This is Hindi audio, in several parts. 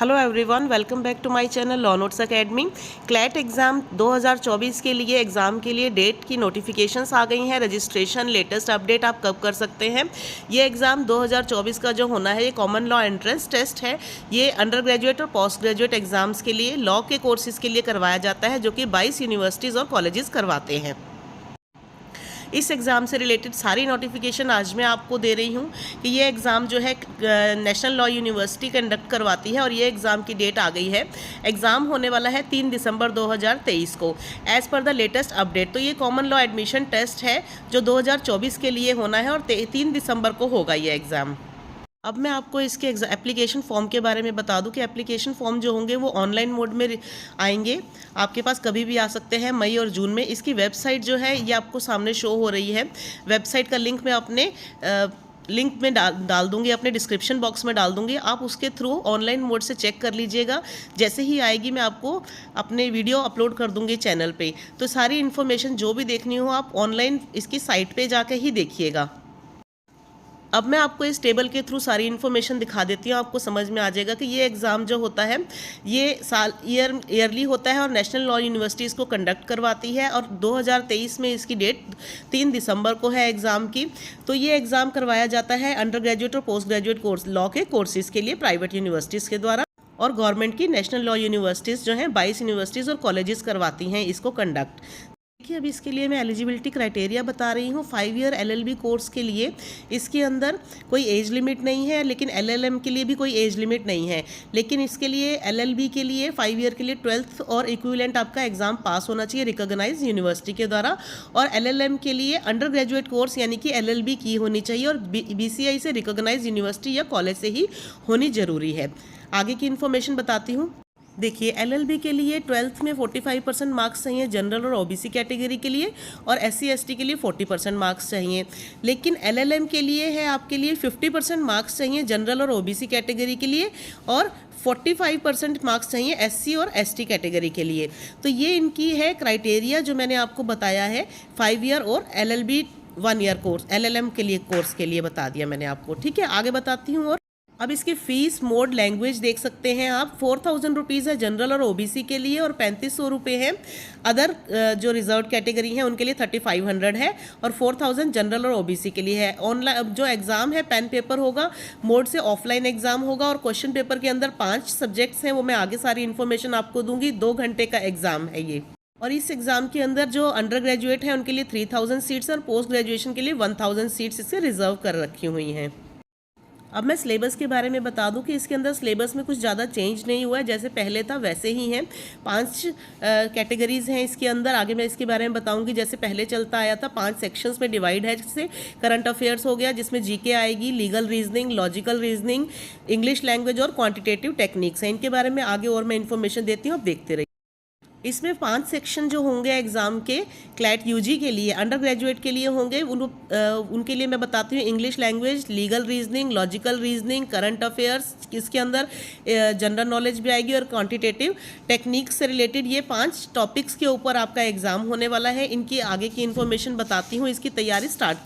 Hello everyone, welcome back to my channel law notes academy. CLAT exam 2024 के लिए एग्ज़ाम के लिए डेट की नोटिफिकेशंस आ गई हैं। रजिस्ट्रेशन लेटेस्ट अपडेट आप कब कर सकते हैं। ये एग्ज़ाम 2024 का जो होना है ये कॉमन लॉ एंट्रेंस टेस्ट है। ये अंडर ग्रेजुएट और पोस्ट ग्रेजुएट एग्ज़ाम्स के लिए लॉ के कोर्सेज़ के लिए करवाया जाता है, जो कि 22 यूनिवर्सिटीज़ और कॉलेजेस करवाते हैं। इस एग्ज़ाम से रिलेटेड सारी नोटिफिकेशन आज मैं आपको दे रही हूँ कि ये एग्ज़ाम जो है नेशनल लॉ यूनिवर्सिटी कंडक्ट करवाती है और ये एग्ज़ाम की डेट आ गई है। एग्ज़ाम होने वाला है 3 दिसंबर 2023 को as per the latest update. तो ये कॉमन लॉ एडमिशन टेस्ट है जो 2024 के लिए होना है और 3 दिसंबर को होगा ये एग्ज़ाम। अब मैं आपको इसके एप्लीकेशन फॉर्म के बारे में बता दूं कि एप्लीकेशन फॉर्म जो होंगे वो ऑनलाइन मोड में आएंगे, आपके पास कभी भी आ सकते हैं मई और जून में। इसकी वेबसाइट जो है ये आपको सामने शो हो रही है। वेबसाइट का लिंक मैं अपने लिंक में डाल दूंगी, अपने डिस्क्रिप्शन बॉक्स में डाल दूंगी। आप उसके थ्रू ऑनलाइन मोड से चेक कर लीजिएगा। जैसे ही आएगी मैं आपको अपने वीडियो अपलोड कर दूंगी चैनल पे। तो सारी इन्फॉर्मेशन जो भी देखनी हो आप ऑनलाइन इसकी साइट पे जाके ही देखिएगा। अब मैं आपको इस टेबल के थ्रू सारी इन्फॉर्मेशन दिखा देती हूँ, आपको समझ में आ जाएगा कि ये एग्ज़ाम जो होता है ये ईयरली होता है और नेशनल लॉ यूनिवर्सिटी इसको कंडक्ट करवाती है और 2023 में इसकी डेट 3 दिसंबर को है एग्ज़ाम की। तो ये एग्ज़ाम करवाया जाता है अंडर ग्रेजुएट और पोस्ट ग्रेजुएट कोर्स लॉ के कोर्सेज़ के लिए प्राइवेट यूनिवर्सिटीज़ के द्वारा, और गवर्नमेंट की नेशनल लॉ यूनिवर्सिटीज़ जो हैं 22 यूनिवर्सिटीज़ और कॉलेजेस करवाती हैं इसको कंडक्ट। देखिए, अब इसके लिए मैं एलिजिबिलिटी क्राइटेरिया बता रही हूँ। 5 ईयर LLB कोर्स के लिए इसके अंदर कोई एज लिमिट नहीं है, लेकिन LLM के लिए भी कोई एज लिमिट नहीं है। लेकिन इसके लिए LLB के लिए 5 ईयर के लिए 12th और इक्विवेलेंट आपका एग्ज़ाम पास होना चाहिए रिकॉग्नाइज यूनिवर्सिटी के द्वारा। और LLM के लिए अंडर ग्रेजुएट कोर्स यानी कि LLB की होनी चाहिए और BCI से रिकॉग्नाइज यूनिवर्सिटी या कॉलेज से ही होनी ज़रूरी है। आगे की इन्फॉर्मेशन बताती हूँ। देखिए, LLB के लिए 12th में 45% मार्क्स चाहिए जनरल और OBC कैटेगरी के लिए, और SC ST के लिए 40% मार्क्स चाहिए। लेकिन LLM के लिए है आपके लिए 50% मार्क्स चाहिए जनरल और OBC कैटेगरी के लिए, और 45% मार्क्स चाहिए SC और ST कैटेगरी के लिए। तो ये इनकी है क्राइटेरिया जो मैंने आपको बताया है। 5 ईयर और LLB 1 ईयर कोर्स LLM के लिए कोर्स के लिए बता दिया मैंने आपको। ठीक है, आगे बताती हूँ। और अब इसकी फ़ीस मोड लैंग्वेज देख सकते हैं आप। 4000 रुपीज़ है जनरल और OBC के लिए, और 3500 रुपये है अदर जो रिजर्व कैटेगरी हैं उनके लिए 3500 है, और 4000 जनरल और OBC के लिए है। ऑनलाइन जो एग्ज़ाम है पेन पेपर होगा, मोड से ऑफलाइन एग्ज़ाम होगा, और क्वेश्चन पेपर के अंदर 5 सब्जेक्ट्स हैं, वो मैं आगे सारी इन्फॉर्मेशन आपको दूंगी। 2 घंटे का एग्ज़ाम है ये। और इस एग्ज़ाम के अंदर जो अंडर ग्रेजुएट है उनके लिए 3000 सीट्स और पोस्ट ग्रेजुएशन के लिए 1000 सीट्स इससे रिजर्व कर रखी हुई हैं। अब मैं सिलेबस के बारे में बता दूं कि इसके अंदर सिलेबस में कुछ ज़्यादा चेंज नहीं हुआ है, जैसे पहले था वैसे ही है। 5 कैटेगरीज़ हैं इसके अंदर। आगे मैं इसके बारे में बताऊंगी। जैसे पहले चलता आया था 5 सेक्शंस में डिवाइड है, जैसे करंट अफेयर्स हो गया जिसमें GK आएगी, legal reasoning, logical reasoning, English language और क्वान्टिटेटिव टेक्निक्स हैं। इनके बारे में आगे और मैं इन्फॉर्मेशन देती हूँ, अब देखते रहिए। इसमें 5 सेक्शन जो होंगे एग्ज़ाम के क्लैट UG के लिए, अंडर ग्रेजुएट के लिए होंगे। उनके लिए मैं बताती हूँ English language, legal reasoning, logical reasoning, current affairs, इसके अंदर जनरल नॉलेज भी आएगी, और क्वांटिटेटिव टेक्निक्स से रिलेटेड ये 5 टॉपिक्स के ऊपर आपका एग्ज़ाम होने वाला है। इनकी आगे की इन्फॉर्मेशन बताती हूँ, इसकी तैयारी स्टार्ट।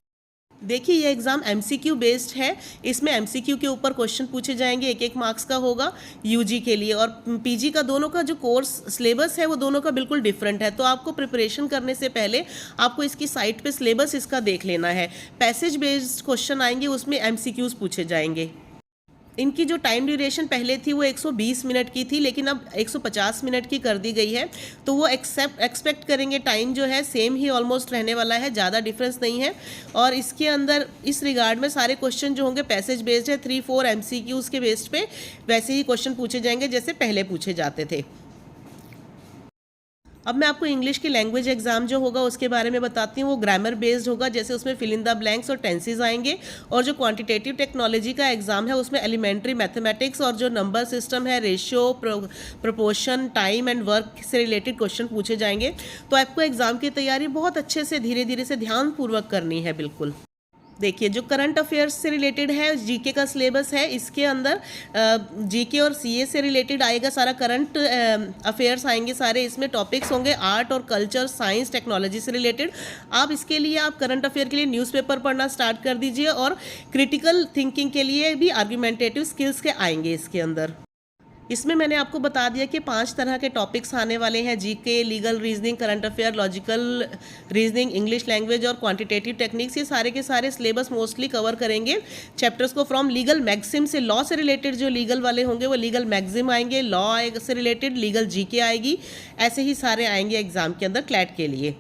देखिए, ये एग्ज़ाम MCQ बेस्ड है। इसमें MCQ के ऊपर क्वेश्चन पूछे जाएंगे, 1-1 मार्क्स का होगा UG के लिए, और PG का दोनों का जो कोर्स सिलेबस है वो दोनों का बिल्कुल डिफरेंट है। तो आपको प्रिपरेशन करने से पहले आपको इसकी साइट पे सिलेबस इसका देख लेना है। पैसेज बेस्ड क्वेश्चन आएंगे, उसमें MCQs पूछे जाएंगे। इनकी जो टाइम ड्यूरेशन पहले थी वो 120 मिनट की थी, लेकिन अब 150 मिनट की कर दी गई है। तो वो एक्सपेक्ट करेंगे टाइम जो है सेम ही ऑलमोस्ट रहने वाला है, ज़्यादा डिफरेंस नहीं है। और इसके अंदर इस रिगार्ड में सारे क्वेश्चन जो होंगे पैसेज बेस्ड है, 3-4 MCQs के बेस्ड पे वैसे ही क्वेश्चन पूछे जाएंगे जैसे पहले पूछे जाते थे। अब मैं आपको इंग्लिश की लैंग्वेज एग्जाम जो होगा उसके बारे में बताती हूँ। वो ग्रामर बेस्ड होगा, जैसे उसमें फिल इन द ब्लैंक्स और टेंसेज आएंगे। और जो क्वांटिटेटिव टेक्नोलॉजी का एग्जाम है उसमें एलिमेंट्री मैथमेटिक्स और जो नंबर सिस्टम है, ratio, proportion, time and work से रिलेटेड क्वेश्चन पूछे जाएंगे। तो आपको एग्जाम की तैयारी बहुत अच्छे से धीरे धीरे से ध्यानपूर्वक करनी है बिल्कुल। देखिए, जो करंट अफेयर्स से रिलेटेड है, GK का सिलेबस है, इसके अंदर GK और CA से रिलेटेड आएगा सारा। करंट अफेयर्स आएंगे सारे। इसमें टॉपिक्स होंगे आर्ट और कल्चर, साइंस, टेक्नोलॉजी से रिलेटेड। आप इसके लिए आप करंट अफेयर के लिए न्यूज़पेपर पढ़ना स्टार्ट कर दीजिए, और क्रिटिकल थिंकिंग के लिए भी आर्ग्यूमेंटेटिव स्किल्स के आएंगे इसके अंदर। इसमें मैंने आपको बता दिया कि 5 तरह के टॉपिक्स आने वाले हैं, GK, legal reasoning, current affair, logical reasoning, English language और क्वांटिटेटिव टेक्निक्स। ये सारे के सारे सिलेबस मोस्टली कवर करेंगे चैप्टर्स को फ्रॉम लीगल मैक्सिम से। लॉ से रिलेटेड जो लीगल वाले होंगे वो लीगल मैक्सिम आएंगे, लॉ से रिलेटेड लीगल जीके आएगी, ऐसे ही सारे आएंगे एग्जाम के अंदर क्लैट के लिए।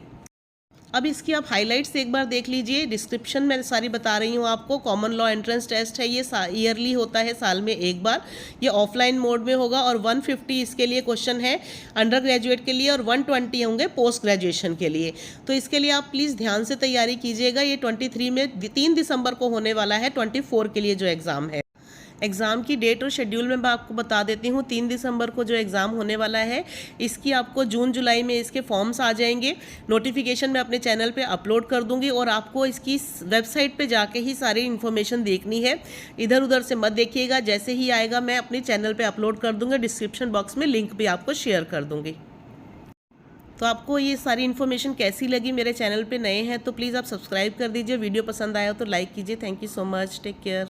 अब इसकी आप हाइलाइट्स एक बार देख लीजिए, डिस्क्रिप्शन में सारी बता रही हूँ आपको। कॉमन लॉ एंट्रेंस टेस्ट है, ये ईयरली होता है, साल में एक बार। ये ऑफलाइन मोड में होगा और 150 इसके लिए क्वेश्चन है अंडर ग्रेजुएट के लिए और 120 होंगे पोस्ट ग्रेजुएशन के लिए। तो इसके लिए आप प्लीज़ ध्यान से तैयारी कीजिएगा। ये 23 में 3 दिसंबर को होने वाला है, 24 के लिए जो एग्ज़ाम है। एग्ज़ाम की डेट और शेड्यूल में मैं आपको बता देती हूँ। 3 दिसंबर को जो एग्ज़ाम होने वाला है, इसकी आपको जून जुलाई में इसके फॉर्म्स आ जाएंगे। नोटिफिकेशन मैं अपने चैनल पे अपलोड कर दूँगी और आपको इसकी वेबसाइट पे जाके ही सारी इन्फॉर्मेशन देखनी है, इधर उधर से मत देखिएगा। जैसे ही आएगा मैं अपने चैनल पर अपलोड कर दूँगी, डिस्क्रिप्शन बॉक्स में लिंक भी आपको शेयर कर दूँगी। तो आपको ये सारी इन्फॉर्मेशन कैसी लगी? मेरे चैनल पे नए हैं तो प्लीज़ आप सब्सक्राइब कर दीजिए। वीडियो पसंद आया तो लाइक कीजिए। Thank you so much, take care.